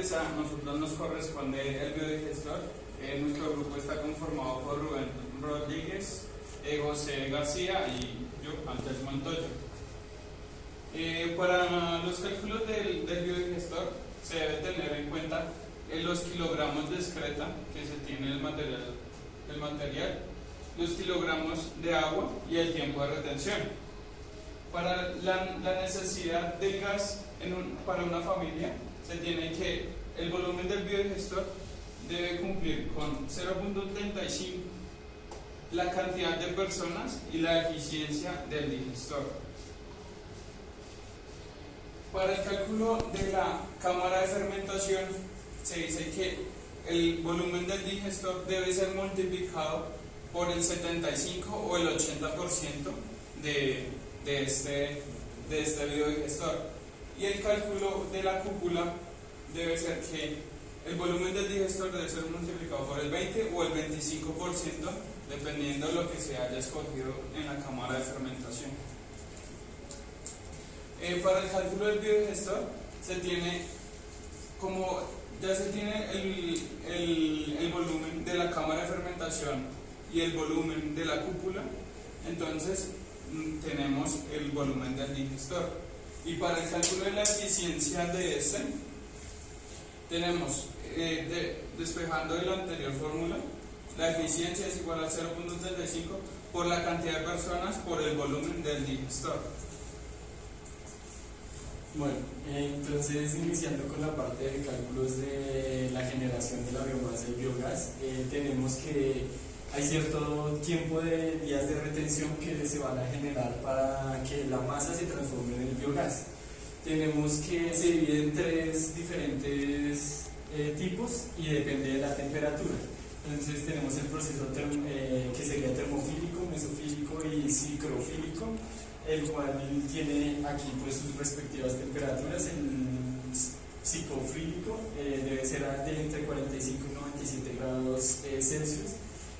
tardes, a nosotros nos corresponde el biodigestor. Nuestro grupo está conformado por Rubén Rodríguez, José García y yo, Andrés Montoya. Para los cálculos del biodigestor se debe tener en cuenta los kilogramos de excreta que se tiene el material, los kilogramos de agua y el tiempo de retención. Para la necesidad del gas para una familia, se tiene que el volumen del biodigestor debe cumplir con 0.35 la cantidad de personas y la eficiencia del digestor. Para el cálculo de la cámara de fermentación, se dice que el volumen del digestor debe ser multiplicado por el 75 o el 80% de este biodigestor. Y el cálculo de la cúpula debe ser que el volumen del digestor debe ser multiplicado por el 20 o el 25%, dependiendo de lo que se haya escogido en la cámara de fermentación. Para el cálculo del biodigestor se tiene el volumen de la cámara de fermentación y el volumen de la cúpula, entonces tenemos el volumen del digestor. Y para el cálculo de la eficiencia de este, tenemos, despejando de la anterior fórmula, la eficiencia es igual al 0.35 por la cantidad de personas por el volumen del digestor. Bueno, entonces iniciando con la parte de cálculos de la generación de la biomasa y biogás, tenemos que hay cierto tiempo de días de retención que se van a generar para que la masa se transforme en el biogás. Tenemos que se divide en tres diferentes tipos y depende de la temperatura. Entonces tenemos el proceso que sería termofílico, mesofílico y psicrofílico, el cual tiene aquí pues sus respectivas temperaturas. El psicofílico debe ser de entre 45 y 97 grados Celsius.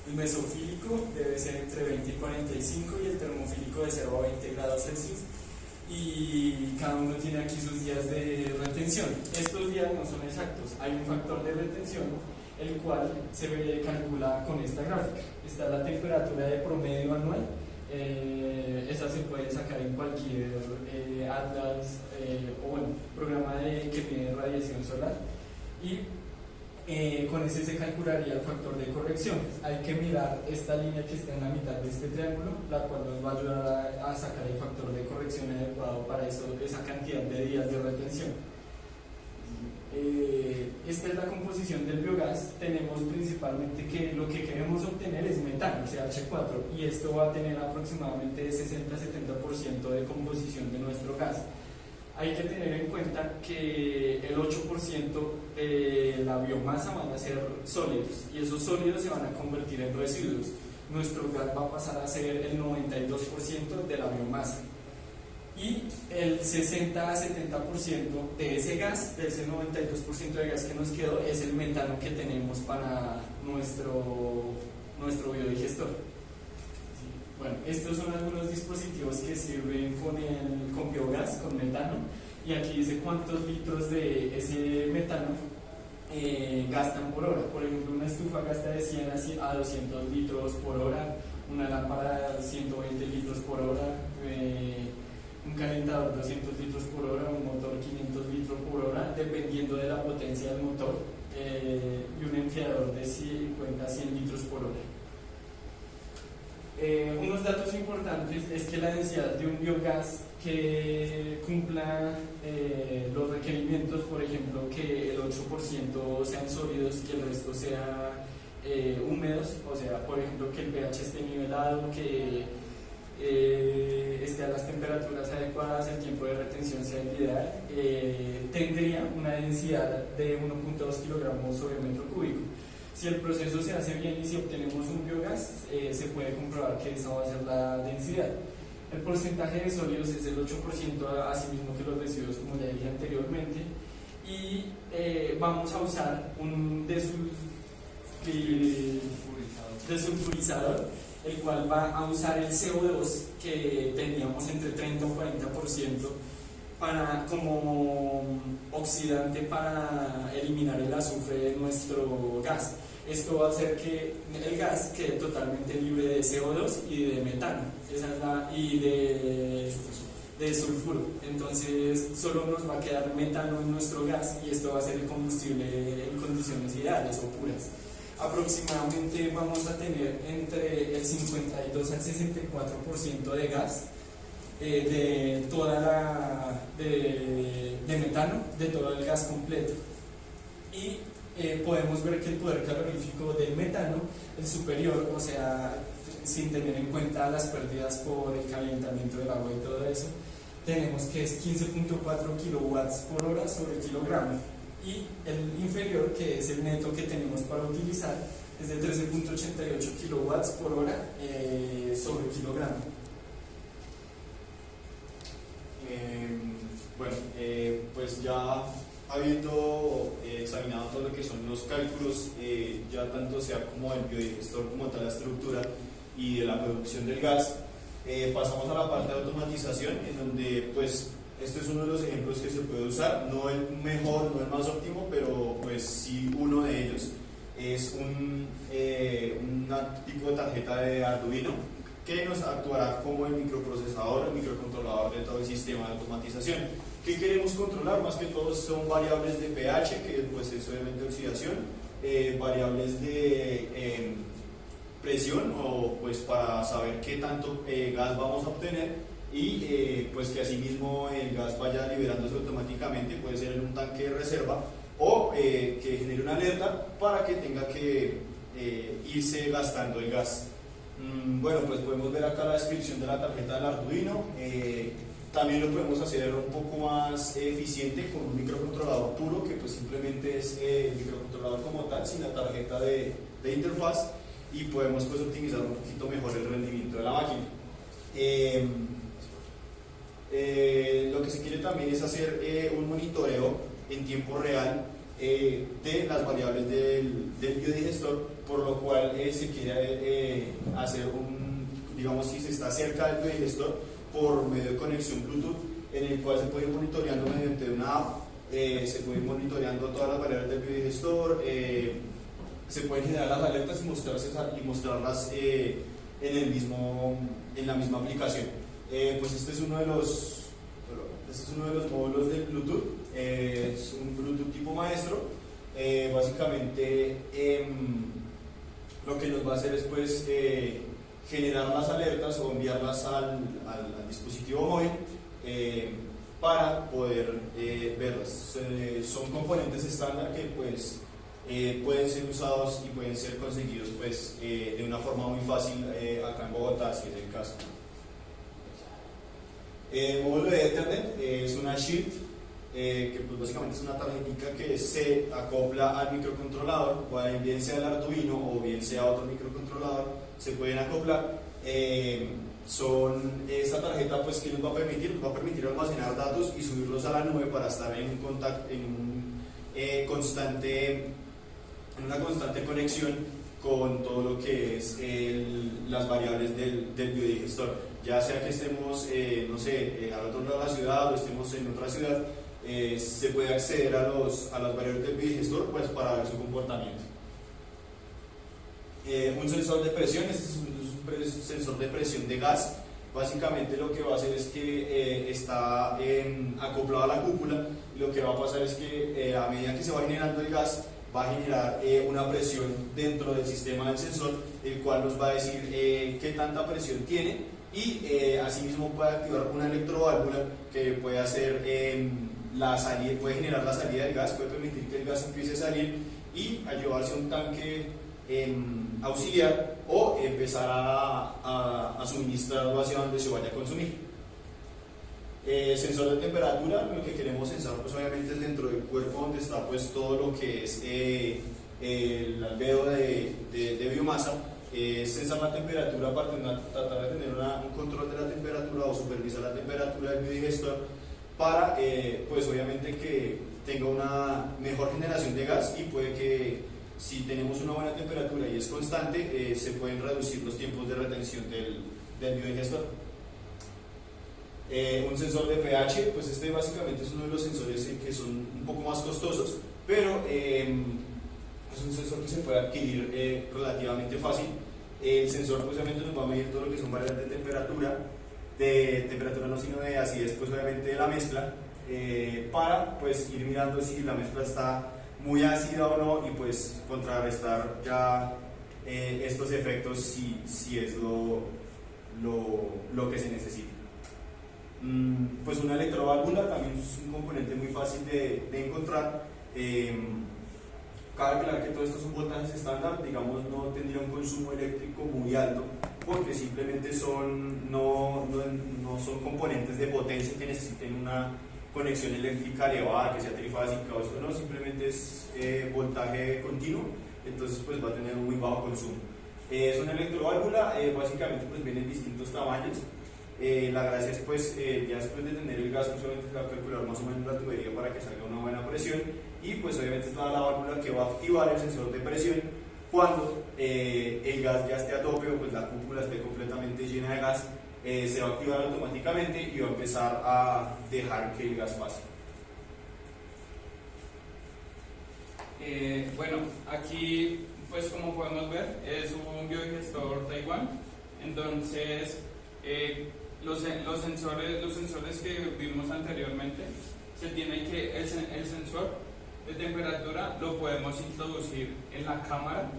El mesofílico debe ser entre 20 y 45 y el termofílico de 0 a 20 grados Celsius. Y cada uno tiene aquí sus días de retención. Estos días no son exactos, hay un factor de retención, el cual se calcula con esta gráfica. Está la temperatura de promedio anual, esa se puede sacar en cualquier atlas o programa que mide radiación solar. Y con ese se calcularía el factor de corrección. Hay que mirar esta línea que está en la mitad de este triángulo, la cual nos va a ayudar a sacar el factor de corrección adecuado para esa cantidad de días de retención. Esta es la composición del biogás. Tenemos principalmente que lo que queremos obtener es metano, CH4, y esto va a tener aproximadamente 60-70% de composición de nuestro gas. Hay que tener en cuenta que el 8% de la biomasa van a ser sólidos y esos sólidos se van a convertir en residuos. Nuestro gas va a pasar a ser el 92% de la biomasa y el 60-70% de ese gas, de ese 92% de gas que nos quedó, es el metano que tenemos para nuestro biodigestor. Bueno, estos son algunos dispositivos que sirven con biogás, con metano, y aquí dice cuántos litros de ese metano gastan por hora. Por ejemplo, una estufa gasta de 100 a 200 litros por hora, una lámpara 120 litros por hora, un calentador 200 litros por hora, un motor 500 litros por hora, dependiendo de la potencia del motor, y un enfriador de 50 a 100 litros por hora. Unos datos importantes es que la densidad de un biogás que cumpla los requerimientos, por ejemplo, que el 8% sean sólidos y el resto sea húmedos, o sea, por ejemplo, que el pH esté nivelado, que esté a las temperaturas adecuadas, el tiempo de retención sea el ideal, tendría una densidad de 1.2 kilogramos sobre metro cúbico. Si el proceso se hace bien y si obtenemos un biogás, se puede comprobar que esa va a ser la densidad. El porcentaje de sólidos es el 8%, así mismo que los residuos, como ya dije anteriormente. Y vamos a usar un desulfurizador, el cual va a usar el CO2 que teníamos entre 30 o 40% como oxidante para eliminar el azufre de nuestro gas. Esto va a hacer que el gas quede totalmente libre de CO2 y de metano, y de sulfuro. Entonces solo nos va a quedar metano en nuestro gas y esto va a ser el combustible en condiciones ideales o puras. Aproximadamente vamos a tener entre el 52 al 64% de gas, de metano, de todo el gas completo. Y podemos ver que el poder calorífico del metano es superior, o sea, sin tener en cuenta las pérdidas por el calentamiento del agua y todo eso, tenemos que es 15.4 kilowatts por hora sobre kilogramo, y el inferior, que es el neto que tenemos para utilizar, es de 13.88 kilowatts por hora sobre kilogramo. Pues ya habiendo examinado todo lo que son los cálculos, ya tanto sea como el biodigestor como tal la estructura y de la producción del gas, pasamos a la parte de automatización, en donde pues este es uno de los ejemplos que se puede usar, no el mejor, no el más óptimo, pero pues sí uno de ellos. Es un tipo de tarjeta de Arduino que nos actuará como el microprocesador, el microcontrolador de todo el sistema de automatización. ¿Qué queremos controlar? Más que todo son variables de pH, que pues es obviamente oxidación, variables de presión, o pues para saber qué tanto gas vamos a obtener, y pues que asimismo el gas vaya liberándose automáticamente, puede ser en un tanque de reserva, o que genere una alerta para que tenga que irse gastando el gas. Bueno, pues podemos ver acá la descripción de la tarjeta del Arduino. También lo podemos hacer un poco más eficiente con un microcontrolador puro, que pues simplemente es el microcontrolador como tal, sin la tarjeta de interfaz, y podemos pues optimizar un poquito mejor el rendimiento de la máquina. Lo que se quiere también es hacer un monitoreo en tiempo real de las variables del biodigestor, por lo cual se quiere hacer digamos, si se está cerca del biodigestor, por medio de conexión Bluetooth, en el cual se puede ir monitoreando mediante una app, se puede ir monitoreando todas las variables del biodigestor, se pueden generar las alertas y mostrarlas en la misma aplicación. Pues este es uno de los módulos del Bluetooth, es un Bluetooth tipo maestro. Básicamente lo que nos va a hacer es pues generar las alertas o enviarlas al dispositivo móvil para poder verlas. Son componentes estándar que pues pueden ser usados y pueden ser conseguidos pues de una forma muy fácil acá en Bogotá, si es el caso. El módulo de Ethernet es una Shield, que pues básicamente es una tarjetita que se acopla al microcontrolador, bien sea el Arduino o bien sea otro microcontrolador, se pueden acoplar. Esta tarjeta pues que nos va a permitir almacenar datos y subirlos a la nube para estar en una constante conexión con todo lo que es las variables del biodigestor, ya sea que estemos no sé, al otro lado de la ciudad o estemos en otra ciudad. Se puede acceder a las variables del biodigestor pues para ver su comportamiento. Un sensor de presión, este es un sensor de presión de gas. Básicamente lo que va a hacer es que está acoplado a la cúpula, y lo que va a pasar es que a medida que se va generando el gas, va a generar una presión dentro del sistema del sensor, el cual nos va a decir qué tanta presión tiene, y asimismo puede activar una electroválvula que puede hacer puede generar la salida del gas, puede permitir que el gas empiece a salir y a llevarse a un tanque auxiliar, o empezar a suministrarlo hacia donde se vaya a consumir. Sensor de temperatura, lo que queremos sensar pues obviamente es dentro del cuerpo, donde está pues todo lo que es el albedo de biomasa. Sensar la temperatura para tratar de tener un control de la temperatura o supervisar la temperatura del biodigestor, para pues obviamente que tenga una mejor generación de gas, y puede que si tenemos una buena temperatura y es constante, se pueden reducir los tiempos de retención del biodigestor. Un sensor de pH, pues este básicamente es uno de los sensores que son un poco más costosos, pero es un sensor que se puede adquirir relativamente fácil. El sensor pues obviamente nos va a medir todo lo que son variables de temperatura no sino de acidez pues obviamente de la mezcla, para pues ir mirando si la mezcla está muy ácida o no y pues contrarrestar ya estos efectos si es lo que se necesita. Pues una electroválvula también es un componente muy fácil de encontrar. Cabe aclarar que todos estos son voltajes estándar, digamos no tendría un consumo eléctrico muy alto porque simplemente no son componentes de potencia que necesiten una conexión eléctrica elevada, que sea trifásica o esto no, simplemente es voltaje continuo, entonces pues va a tener un muy bajo consumo. Es una electroválvula, básicamente pues viene en distintos tamaños. La gracia es pues ya después de tener el gas pues solamente se va a calcular más o menos la tubería para que salga una buena presión y pues obviamente está la válvula que va a activar el sensor de presión cuando el gas ya esté a tope o pues la cúpula esté completamente llena de gas. Se va a activar automáticamente y va a empezar a dejar que el gas pase. Bueno, aquí pues como podemos ver es un biodigestor Taiwan, entonces los sensores que vimos anteriormente, se tiene que el sensor de temperatura lo podemos introducir en la cámara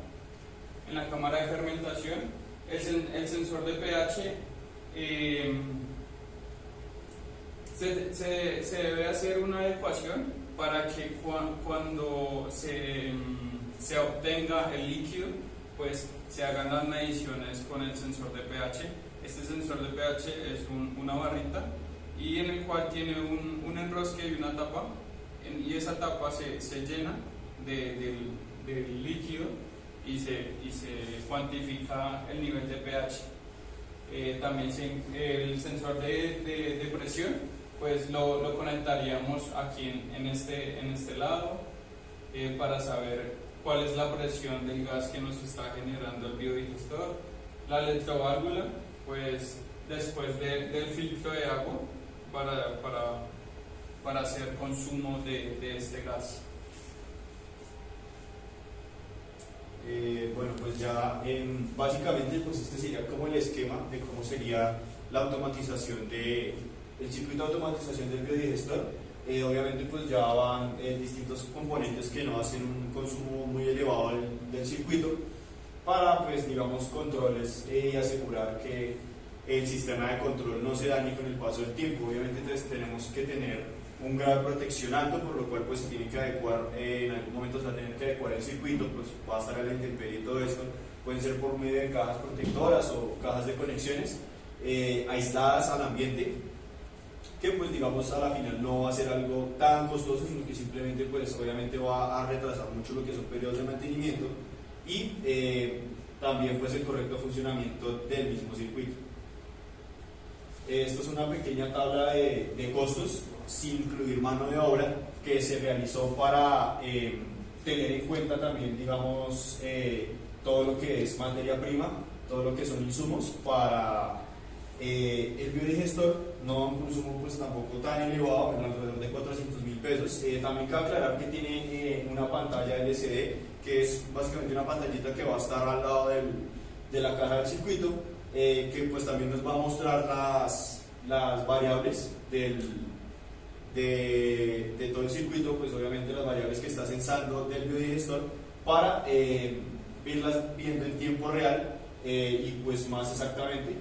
de fermentación. El sensor de pH se debe hacer una adecuación para que cuando se obtenga el líquido pues se hagan las mediciones con el sensor de pH. Este sensor de pH es una barrita y en el cual tiene un enrosque y una tapa, y esa tapa se llena del líquido y se cuantifica el nivel de pH. También el sensor de presión pues lo conectaríamos aquí en este lado para saber cuál es la presión del gas que nos está generando el biodigestor. La electroválvula pues después del filtro de agua para hacer consumo de este gas. Bueno, pues ya básicamente pues este sería como el esquema de cómo sería la automatización el circuito de automatización del biodigestor. Obviamente pues ya van distintos componentes que no hacen un consumo muy elevado del circuito para pues digamos controles y asegurar que el sistema de control no se dañe con el paso del tiempo. Obviamente entonces tenemos que tener un grado de protección alto, por lo cual pues se tiene que adecuar, en algún momento se va a tener que adecuar el circuito, pues va a estar a la intemperie y todo esto. Pueden ser por medio de cajas protectoras o cajas de conexiones aisladas al ambiente, que pues digamos a la final no va a ser algo tan costoso, sino que simplemente pues obviamente va a retrasar mucho lo que son periodos de mantenimiento y también pues el correcto funcionamiento del mismo circuito. Esto es una pequeña tabla de costos sin incluir mano de obra que se realizó para tener en cuenta también digamos todo lo que es materia prima, todo lo que son insumos para el biodigestor, no un consumo pues tampoco tan elevado, alrededor de 400.000 pesos. También cabe aclarar que tiene una pantalla LCD, que es básicamente una pantallita que va a estar al lado de la caja del circuito, que pues también nos va a mostrar las variables de todo el circuito, pues obviamente las variables que está censando del biodigestor para irlas viendo en tiempo real y pues más exactamente.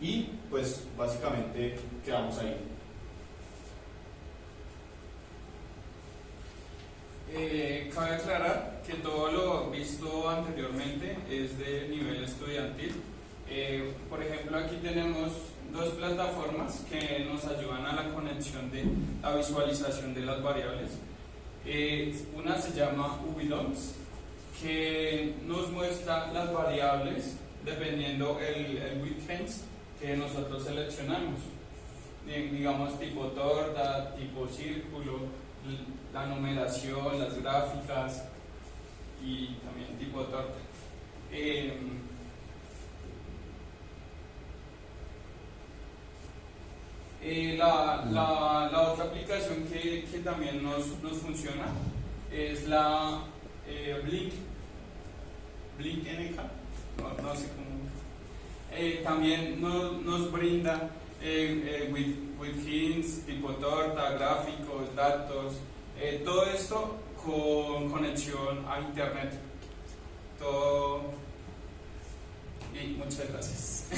Y pues básicamente quedamos ahí. Cabe aclarar que todo lo visto anteriormente es de nivel estudiantil. Por ejemplo, aquí tenemos dos plataformas que nos ayudan a la conexión de la visualización de las variables. Una se llama UBIDOMS, que nos muestra las variables dependiendo el width range que nosotros seleccionamos, digamos tipo torta, tipo círculo, la numeración, las gráficas y también tipo torta. La otra aplicación que también nos funciona es la Blink NK, no sé cómo. También nos brinda with hints, tipo torta, gráficos, datos, todo esto con conexión a internet. Todo. Y muchas gracias.